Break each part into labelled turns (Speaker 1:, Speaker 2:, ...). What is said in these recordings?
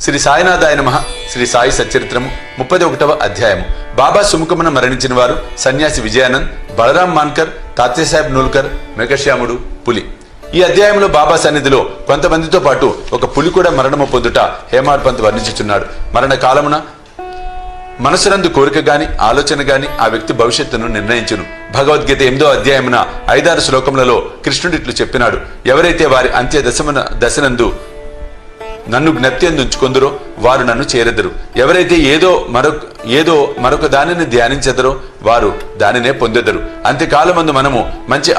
Speaker 1: శ్రీ సాయినాథాయ నమః. శ్రీ సాయి సచ్చరిత్రము 31వ అధ్యాయము. బాబా సుముఖమున మరణించిన వారు సన్యాసి విజయానంద్, బలరాం మాన్కర్, తాత్యాసాహెబ్ నూల్కర్, మెఘశ్యాముడు, పులి. ఈ అధ్యాయంలో బాబా సన్నిధిలో కొంతమందితో పాటు ఒక పులి కూడా మరణము పొందుట హేమాడ్ పంత్ వర్ణించుచున్నాడు. మరణ కాలమున మనసునందు కోరిక గాని ఆలోచన గాని ఆ వ్యక్తి భవిష్యత్తును నిర్ణయించును. భగవద్గీత 8వ అధ్యాయమున 5-6 శ్లోకములలో కృష్ణుడిట్లు చెప్పినాడు, ఎవరైతే వారి అంత్య దశనందు నన్ను జ్ఞప్తిందుంచుకొందురో వారు నన్ను చేరెదరు. ఎవరైతే ఏదో మరొక దానిని ధ్యానించెదరో వారు దానినే పొందెదరు. అంత్యకాలమందు మనము మంచి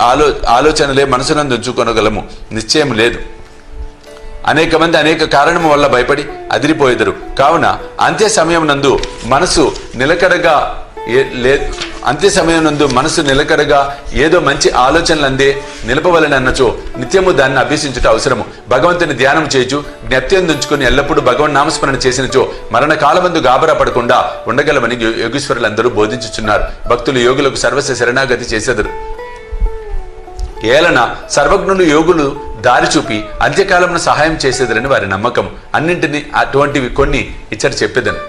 Speaker 1: ఆలోచనలే మనసునందు ఉంచుకొనగలము, నిశ్చయం లేదు. అనేక మంది అనేక కారణము వల్ల భయపడి అదిరిపోయేదరు. కావున అంత్య సమయం నందు మనసు నిలకడగా ఏదో మంచి ఆలోచనలు అందే నిలపవలని అన్నచో నిత్యము దాన్ని అభ్యసించుట అవసరము. భగవంతుని ధ్యానం చేయొచ్చు, జ్ఞప్తి అందించుకుని ఎల్లప్పుడూ భగవన్ నామస్మరణ చేసినచో మరణ కాలమందు గాబరా పడకుండా ఉండగలమని యోగీశ్వరులందరూ బోధించుచున్నారు. భక్తులు యోగులకు సర్వస్వ శరణాగతి చేసేదరు. ఏలన సర్వజ్ఞులు యోగులు దారి చూపి అంత్యకాలమును సహాయం చేసేదరని వారి నమ్మకం. అన్నింటినీ అటువంటివి కొన్ని ఇచ్చట చెప్పేదను.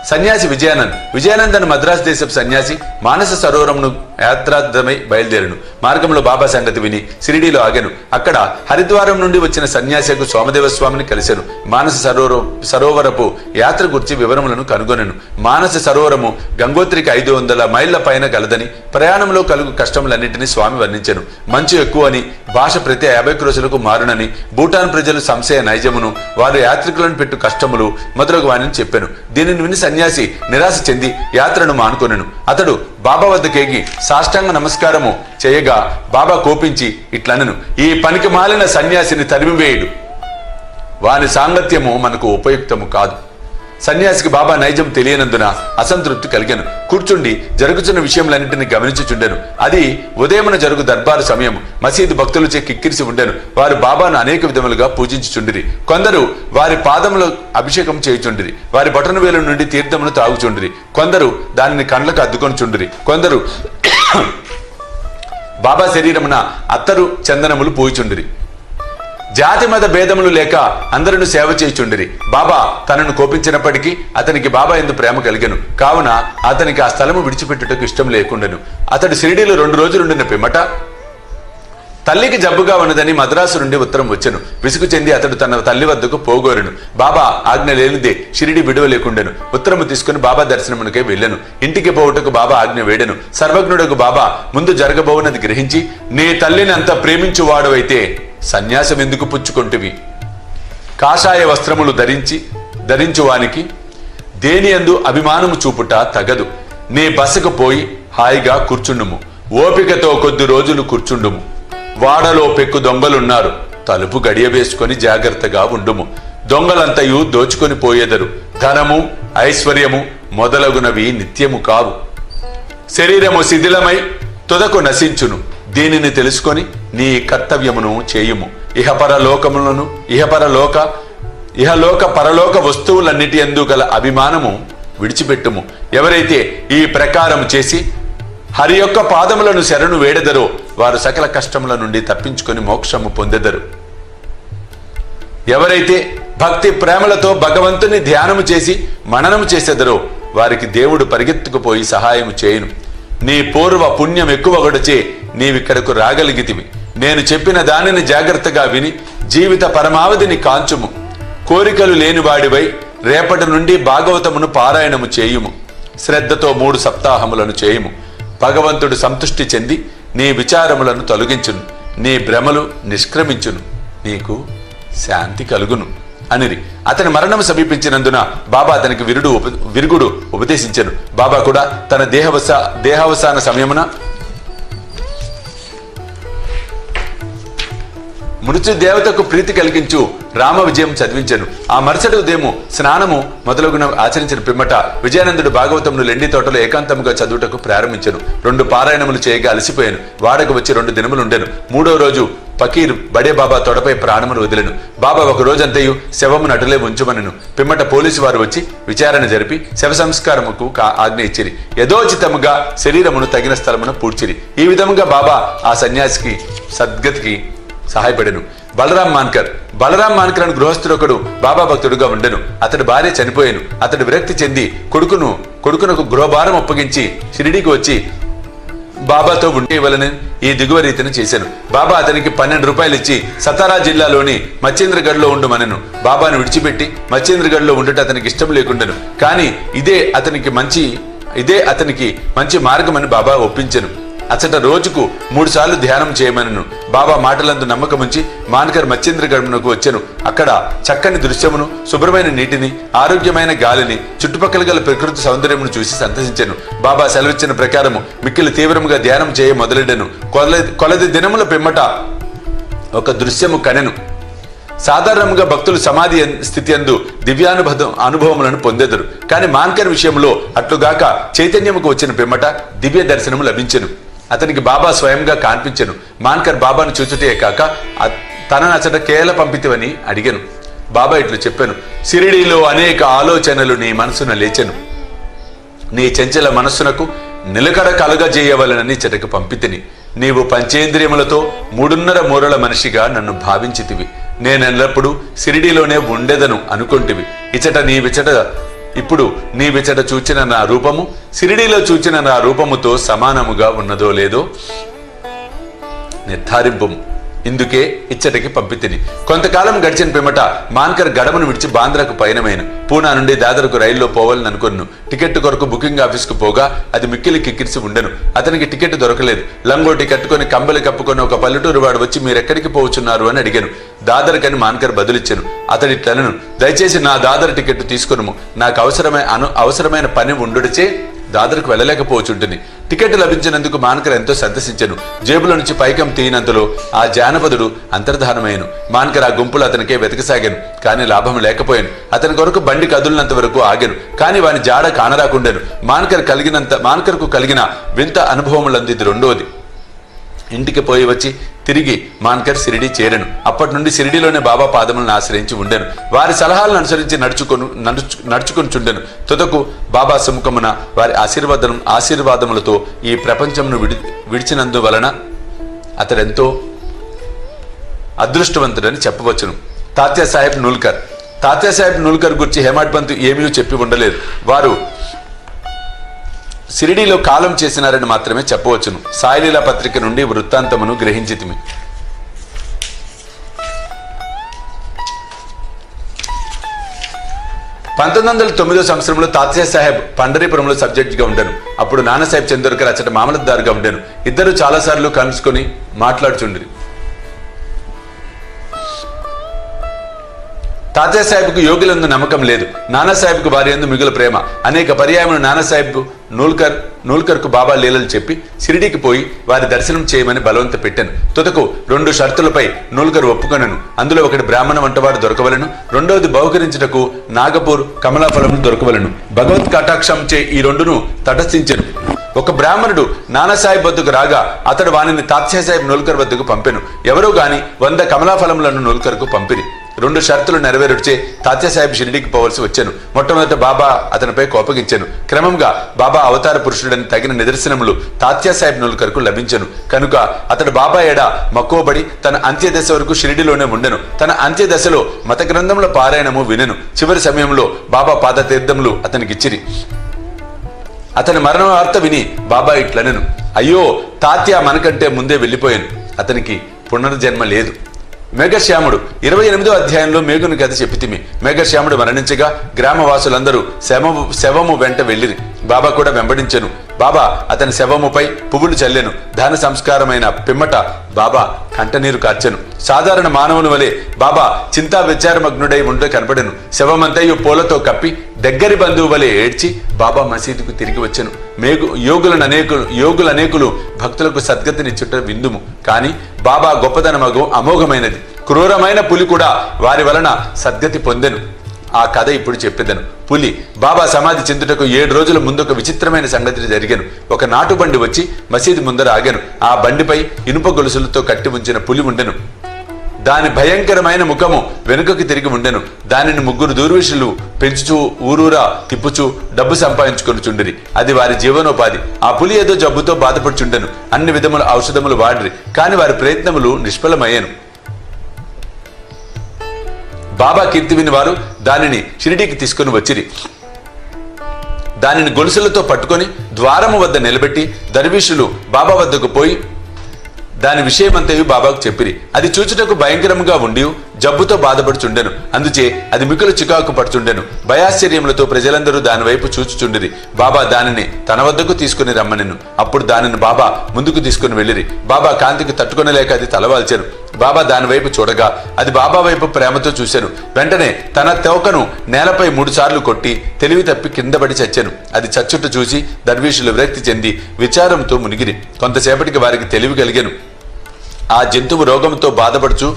Speaker 1: సన్యాసి విజయానంద్ అని మద్రాసు దేశపు సన్యాసి మానస సరోవరమును యాత్రార్థమై బయలుదేరను. మార్గంలో బాబా సంగతి విని షిరిడీలో ఆగెను. అక్కడ హరిద్వారం నుండి వచ్చిన సన్యాసికు సోమదేవ స్వామిని కలిసెను. మానస సరోవరపు యాత్ర గురించి వివరములను కనుగొనెను. మానస సరోవరము గంగోత్రికి 500 మైళ్ల పైన గలదని, ప్రయాణంలో కలుగు కష్టములన్నింటినీ స్వామి వర్ణించెను. మంచు ఎక్కువని, భాష ప్రతి 50 రోజులకు మారునని, భూటాన్ ప్రజలు సంశయ నైజమును, వారు యాత్రికులను పెట్టు కష్టములు మొదలగు వాణిని చెప్పెను. దీనిని విని సన్యాసి నిరాశ చెంది యాత్రను మానుకొనెను. అతడు బాబా వద్దకేగి సాష్టాంగ నమస్కారము చేయగా బాబా కోపించి ఇట్లనెను, ఈ పనికి మాలిన సన్యాసిని తరిమివేయుడు, వాని సాంగత్యము మనకు ఉపయుక్తము కాదు. సన్యాసికి బాబా నైజం తెలియనందున అసంతృప్తి కలిగెను. కూర్చుండి జరుగుతున్న విషయములన్నింటినీ గమనించుచుండెను. అది ఉదయమున జరుగు దర్బారు సమయం. మసీదు భక్తులచే కిక్కిరిసి ఉండెను. వారు బాబాను అనేక విధములుగా పూజించుచుండిరి. కొందరు వారి పాదములు అభిషేకం చేయుచుండిరి. వారి బొటన వేలు నుండి తీర్థమును తాగుచుండిరి. కొందరు దానిని కండ్లకు అద్దుకొని చుండిరి. కొందరు బాబా శరీరమున అత్తరు చందనములు పూయిచుండిరి. జాతి మత భేదములు లేక అందరిని సేవ చేయుచుండిరి. బాబా తనను కోపించినప్పటికీ అతనికి బాబా యందు ప్రేమ కలిగెను. కావున అతనికి ఆ స్థలము విడిచిపెట్టుటకు ఇష్టం లేకుండెను. అతడు షిరిడీలో 2 రోజులుండిన పిమ్మట తల్లికి జబ్బుగా ఉన్నదని మద్రాసు నుండి ఉత్తరం వచ్చెను. విసుగు చెంది అతడు తన తల్లి వద్దకు పోగోరెను. బాబా ఆజ్ఞ లేనిదే షిరిడి విడువలేకుండెను. ఉత్తరము తీసుకుని బాబా దర్శనమునకే వెళ్ళెను. ఇంటికి పోవుటకు బాబా ఆజ్ఞ వేడెను. సర్వజ్ఞుడకు బాబా ముందు జరగబోవునది గ్రహించి, నీ తల్లిని అంత ప్రేమించువాడవైతే సన్యాసం ఎందుకు పుచ్చుకొంటివి? కాషాయ వస్త్రములు ధరించువానికి దేని యందు అభిమానము చూపుట తగదు. నీ బసకు పోయి హాయిగా కూర్చుండుము. ఓపికతో కొద్ది రోజులు కూర్చుండుము. వాడలో పెక్కు దొంగలున్నారు, తలుపు గడియ వేసుకొని జాగ్రత్తగా ఉండుము. దొంగలంతయు దోచుకొని పోయేదరు. ధనము ఐశ్వర్యము మొదలగునవి నిత్యము కావు. శరీరము శిథిలమై తుదకు నశించును. దీనిని తెలుసుకొని నీ కర్తవ్యమును చేయుము. ఇహలోక పరలోక వస్తువులన్నిటి యందు గల అభిమానము విడిచిపెట్టుము. ఎవరైతే ఈ ప్రకారం చేసి హరి యొక్క పాదములను శరణు వేడెదరో వారు సకల కష్టముల నుండి తప్పించుకొని మోక్షము పొందెదరు. ఎవరైతే భక్తి ప్రేమలతో భగవంతుని ధ్యానము చేసి మననము చేసెదరో వారికి దేవుడు పరిగెత్తుకుపోయి సహాయము చేయును. నీ పూర్వ పుణ్యం ఎక్కువగొడచే నీవిక్కడకు రాగలిగితివి. నేను చెప్పిన దానిని జాగ్రత్తగా విని జీవిత పరమావధిని కాంచుము. కోరికలు లేనివాడివై రేపటి నుండి భాగవతమును పారాయణము చేయుము. శ్రద్ధతో 3 సప్తాహములను చేయుము. భగవంతుడు సంతృష్టి చెంది నీ విచారములను తొలగించును. నీ భ్రమలు నిష్క్రమించును. నీకు శాంతి కలుగును అనిరి. అతని మరణం సమీపించినందున బాబా అతనికి విరుగుడు ఉపదేశించెను. బాబా కూడా తన దేహావసాన సమయమున మృత్యు దేవతకు ప్రీతి కలిగించు రామ విజయం చదివించెను. ఆ మరుసటి ఉదయము స్నానము మొదలగున ఆచరించిన పిమ్మట విజయానందుడు భాగవతమును లెండి తోటలో ఏకాంతముగా చదువుటకు ప్రారంభించెను. 2 పారాయణములు చేయగా అలసిపోయాను. వాడకు వచ్చి 2 దినములుండెను. 3వ రోజు ఫకీర్ బడే బాబా తొడపై ప్రాణములు వదిలెను. బాబా ఒక రోజంతయు శవమును అటులే ఉంచుమనెను. పిమ్మట పోలీసు వారు వచ్చి విచారణ జరిపి శవ సంస్కారముకు ఆజ్ఞ ఇచ్చిరి. యథోచితముగా శరీరమును తగిన స్థలమున పూడ్చిరి. ఈ విధముగా బాబా ఆ సన్యాసికి సద్గతికి సహాయపడెను. బలరాం మాన్కర్ అని గృహస్థుడొకడు బాబా భక్తుడుగా ఉండెను. అతడి భార్య చనిపోయాను. అతడు విరక్తి చెంది కొడుకునకు గృహభారం అప్పగించి షిరిడీకి వచ్చి బాబాతో ఉంటే ఇవ్వాలని ఈ దిగువ రీతిని చేశాను. బాబా అతనికి 12 రూపాయలు ఇచ్చి సతారా జిల్లాలోని మచ్చేంద్రగఢ్ లో ఉండమనెను. బాబాను విడిచిపెట్టి మచ్చేంద్రగఢ్ లో ఉండట అతనికి ఇష్టం లేకుండాను. కానీ ఇదే అతనికి మంచి మార్గమని బాబా ఒప్పించెను. అచ్చట రోజుకు 3 సార్లు ధ్యానం చేయమనను. బాబా మాటలందు నమ్మకముంచి మాన్కర్ మచ్చేంద్రగఢ్మునకు వచ్చెను. అక్కడ చక్కని దృశ్యమును, శుభ్రమైన నీటిని, ఆరోగ్యమైన గాలిని, చుట్టుపక్కల గల ప్రకృతి సౌందర్యమును చూసి సంతసించెను. బాబా సెలవిచ్చిన ప్రకారము మిక్కిలి తీవ్రముగా ధ్యానం చేయ మొదలెడెను. కొలది దినముల పిమ్మట ఒక దృశ్యము కనెను. సాధారణంగా భక్తులు సమాధి స్థితి యందు అనుభవములను పొందెదరు. కానీ మాన్కర్ విషయంలో అట్లుగాక చైతన్యముకు వచ్చిన పిమ్మట దివ్య దర్శనము లభించెను. అతనికి బాబా స్వయంగా కాన్పించెను. మాన్కర్ బాబాను చూచుటే కాక తనను అచట కేల పంపితివని అడిగాను. బాబా ఇట్లు చెప్పాను, షిరిడీలో అనేక ఆలోచనలు నీ మనసున లేచెను. నీ చంచల మనస్సునకు నిలకడ కలుగజేయవలనని చెటకు పంపితిని. నీవు పంచేంద్రియములతో 3.5 మూరల మనిషిగా నన్ను భావించితివి. నేనెల్లప్పుడూ షిరిడీలోనే ఉండేదను అనుకుంటివి. ఇప్పుడు నీవిచట చూచిన నా రూపము షిరిడీలో చూచిన నా రూపముతో సమానముగా ఉన్నదో లేదో నిర్ధారింపుము. ఇందుకే ఇచ్చటికి పంపితిని. కొంతకాలం గడిచిన పిమ్మట మాన్కర్ గడమను విడిచి బాంద్రాకు పయనమైన. పూనా నుండి దాదరకు రైల్లో పోవాలని అనుకున్నాను. టికెట్ కొరకు బుకింగ్ ఆఫీస్కు పోగా అది మిక్కిలి కిక్కిరిసి ఉండెను. అతనికి టికెట్ దొరకలేదు. లంగోటి కట్టుకుని కంబలి కప్పుకొని ఒక పల్లెటూరు వాడు వచ్చి మీరెక్కడికి పోవచ్చున్నారు అని అడిగాను. దాదర్కని మాన్కర్ బదులిచ్చాను. అతడిట్లనను, దయచేసి నా దాదర్ టికెట్ తీసుకును. నాకు అవసరమైన పని ఉండుడిచే దాదర్కు వెళ్ళలేకపోవచ్చుంటుంది. టికెట్ లభించినందుకు మాన్కర్ ఎంతో సంతసించెను. జేబులో నుంచి పైకం తీయనంతలో ఆ జానపదుడు అంతర్ధానమయ్యను. మాన్కర్ ఆ గుంపులు అతనికే వెతకసాగాను. కానీ లాభం లేకపోయాను. అతని కొరకు బండి కదులినంత వరకు ఆగాను. కానీ వాని జాడ కానరాకుండాను. మాన్కర్కు కలిగిన వింత అనుభవములందు ఇది రెండోది. ఇంటికి పోయి వచ్చి తిరిగి మాన్కర్ షిరిడీ చేరెను. అప్పటి నుండి షిరిడీలోనే బాబా పాదములను ఆశ్రయించి ఉండెను. వారి సలహాలను అనుసరించి నడుచుకొని చుండెను. తుదకు బాబా సుముఖమున వారి ఆశీర్వాదములతో ఈ ప్రపంచమును విడిచినందువలన అతడెంతో అదృష్టవంతుడని చెప్పవచ్చును. తాత్యాసాహెబ్ నూల్కర్ గురించి హేమాడ్ పంత్ ఏమీ చెప్పి ఉండలేదు. వారు షిరిడీలో కాలం చేసినారని మాత్రమే చెప్పవచ్చును. సాయిలీలా పత్రిక నుండి వృత్తాంతమును గ్రహించితిమి. 1909 సంవత్సరంలో తాత్యాసాహెబ్ పండరీపురంలో సబ్జెక్ట్ గా ఉండను. అప్పుడు నానాసాహెబ్ చందోర్కర్ అచ్చట మామలద్దారుగా ఉండను. ఇద్దరు చాలాసార్లు కలుసుకొని మాట్లాడుచుండ్రి. తాత్యాసాహెబ్కు యోగులందు నమ్మకం లేదు. నానాసాహెబ్కు వారి యందు మిగుల ప్రేమ. అనేక పర్యాయములు నానాసాహెబ్ నూల్కర్కు బాబా లీలలు చెప్పి షిరిడీకి పోయి వారి దర్శనం చేయమని బలవంత పెట్టాను. తుదకు 2 షరతులపై నూల్కర్ ఒప్పుకొనను. అందులో ఒకటి బ్రాహ్మణ వంటవాడు దొరకవలను, రెండవది బహుకరించుటకు నాగపూర్ కమలాఫలము దొరకవలను. భగవత్ కటాక్షంచే ఈ 2ను తటస్థించెను. ఒక బ్రాహ్మణుడు నానాసాహెబ్ వద్దకు రాగా అతడు వానిని తాత్యాసాహెబ్ నూల్కర్ వద్దకు పంపెను. ఎవరో గాని 100 కమలాఫలములను నూల్కర్కు పంపిరి. 2 షరతులు నెరవేరుచే తాత్యాసాహెబ్ షిరిడీకి పోవలసి వచ్చాను. మొట్టమొదట బాబా అతనిపై కోపగించాను. క్రమంగా బాబా అవతార పురుషుడని తగిన నిదర్శనములు తాత్యాసాహెబ్ నూల్కర్కు లభించను. కనుక అతడు బాబా ఎడ మక్కువబడి తన అంత్యదశ వరకు షిరిడీలోనే ఉండెను. తన అంత్యదశలో మత గ్రంథముల పారాయణము వినెను. చివరి సమయంలో బాబా పాద తీర్థములు అతనికిచ్చిరి. అతని మరణ వార్త విని బాబా ఇట్లనెను, అయ్యో తాత్యా మనకంటే ముందే వెళ్ళిపోయాను. అతనికి పునర్జన్మ లేదు. మేఘశ్యాముడు 28వ అధ్యాయంలో మేఘుని కథ చెప్పితిమి. మేఘశ్యాముడు మరణించగా గ్రామవాసులందరూ శవము వెంట వెళ్ళిరి. బాబా కూడా వెంబడించెను. బాబా అతని శవముపై పువ్వులు చల్లెను. దాన సంస్కారమైన పిమ్మట బాబా కంటనీరు కార్చెను. సాధారణ మానవుని వలె బాబా చింతా విచారమగ్నుడై ఉంటూ కనపడెను. శవమంతయు పూలతో కప్పి దగ్గరి బంధువు వలె ఏడ్చి బాబా మసీదుకు తిరిగి వచ్చెను. యోగులనేకులు భక్తులకు సద్గతినిచ్చుట విందుము. కాని బాబా గొప్పదనమగు అమోఘమైనది. క్రూరమైన పులి కూడా వారి వలన సద్గతి పొందెను. ఆ కథ ఇప్పుడు చెప్పేదను. పులి బాబా సమాధి చెందుటకు 7 రోజుల ముందు ఒక విచిత్రమైన సంగతి జరిగాను. ఒక నాటుబండి వచ్చి మసీదు ముందర ఆగాను. ఆ బండిపై ఇనుప గొలుసులతో కట్టి ఉంచిన పులి ఉండెను. దాని భయంకరమైన ముఖము వెనుకకి తిరిగి ఉండెను. దానిని 3 దూర్విషులు పెంచుచూ ఊరూరా తిప్పుచూ డబ్బు సంపాదించుకొనిచుండిరి. అది వారి జీవనోపాధి. ఆ పులి ఏదో జబ్బుతో బాధపడుచుండెను. అన్ని విధముల ఔషధములు వాడిరి. కాని వారి ప్రయత్నములు నిష్ఫలమయ్యాను. బాబా కీర్తి విని వారు దానిని షిరిడీకి తీసుకుని వచ్చిరి. దానిని గొలుసులతో పట్టుకొని ద్వారము వద్ద నిలబెట్టి దర్వీషులు బాబా వద్దకు పోయి దాని విషయమంతయు బాబాకు చెప్పిరి. అది చూచుటకు భయంకరముగా ఉండి జబ్బుతో బాధపడుచుండెను. అందుచే అది మికులు చికాకు పడుచుండెను. భయాశ్చర్యములతో ప్రజలందరూ దాని వైపు చూచుచుండిరి. బాబా దానిని తన వద్దకు తీసుకుని రమ్మనెను. అప్పుడు దానిని బాబా ముందుకు తీసుకుని వెళ్ళిరి. బాబా కాంతికి తట్టుకొనలేక అది తలవాల్చెను. బాబా దాని వైపు చూడగా అది బాబా వైపు ప్రేమతో చూశాను. వెంటనే తన తోకను నేలపై 3 సార్లు కొట్టి తెలివి తప్పి కిందపడి చచ్చెను. అది చచ్చుట చూసి దర్వీషులు విరక్తి చెంది విచారంతో మునిగిరి. కొంతసేపటికి వారికి తెలివి కలిగెను. ఆ జంతువు రోగంతో బాధపడుచు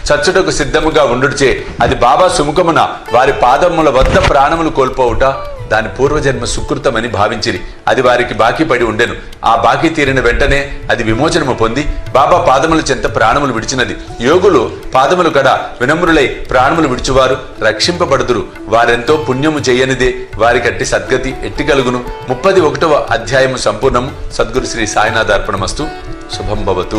Speaker 1: చచ్చుటకు సిద్ధముగా ఉండుచే అది బాబా సుముఖమున వారి పాదముల వద్ద ప్రాణములు కోల్పోవుట దాని పూర్వజన్మ సుకృతమని భావించిరి. అది వారికి బాకీ పడి ఉండెను. ఆ బాకీ తీరిన వెంటనే అది విమోచనము పొంది బాబా పాదముల చెంత ప్రాణములు విడిచినది. యోగులు పాదములు కడ వినమ్రులై ప్రాణములు విడిచువారు రక్షింపబడుదురు. వారెంతో పుణ్యము చేయనిదే వారికట్టి సద్గతి ఎట్టి కలుగును. 31వ అధ్యాయము సంపూర్ణము. సద్గురు శ్రీ సాయినాథ అర్పణమస్తు. శుభం భవతు.